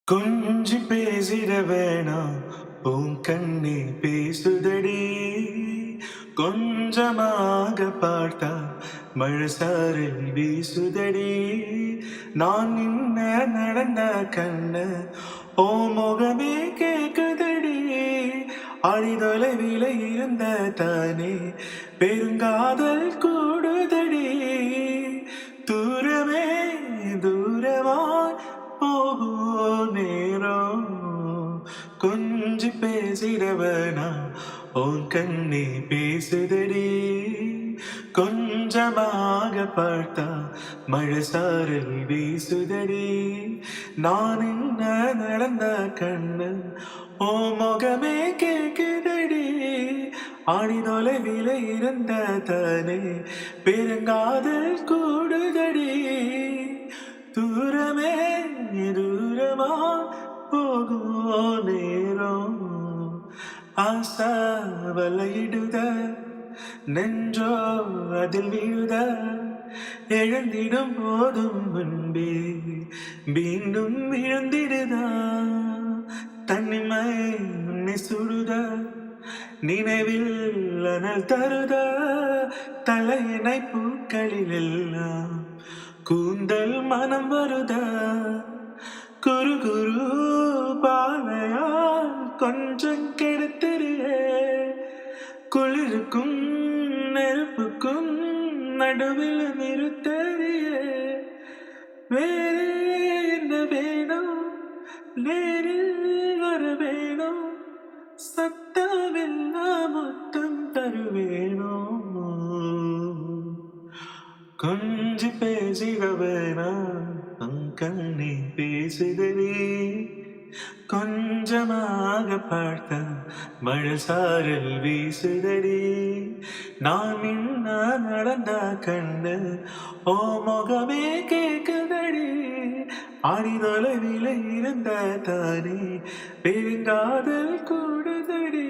கொஞ்சி பேசிட வேணாம் உன் கண்ணே பேசுதடி. கொஞ்சமாக பார்த்தா மழை சாரல் வீசுதடி. நான் நின்ன நடந்த கண்ண ஓ முகமே கேக்குதடி. அடிதொலைவில இருந்த தானே பெருங்காதல் கூடுதடி. தூரமே தூரமாய் போகும் நேரம் கொஞ்சி பேசிடவனா உன் கண்ணே பேசுதடி. கொஞ்சமாக பார்த்தா மழை சாரல் வீசுதடி. நான் என்ன நடந்த கண்ணு ஓ முகமே கேக்குதடி. ஆணிதொலைவில இருந்த தானே பெருங்காதல் கூடுதடி. தூரமே தூரமா போகும் நேரம் ஆசா வலையிடுத நெஞ்சோ அதில் விழுத. எழுந்திடும் போதும் முன்பே மீண்டும் விழுந்திடுதா. தனிமை உன்னை சுடுதா, நினைவில் அனல் தருதா. தலையணை பூக்களில் எல்லாம் கூந்தல் மனம் வருதா. குரு குரு பாவையால் கொஞ்சம் கெடுத்திரியே. குளிருக்கும் நெருப்புக்கும் நடுவில் நிறுத்தறியே. வேறு என்ன வேணும், நேரில் வர வேணும். சத்தமெல்லாம் மொத்தம் தருவேணும். கொஞ்சி பேசிடவேனா உன் கண்ணே பேசுதடி. கொஞ்சமாக பார்த்த மழை சாரல் வீசுதடி. நான் நின்ன நடந்த கண்ணு ஓ முகமே கேக்குதடி. அடிதொலைவில இருந்த தானே பெருங்காதல் கூடுதடி.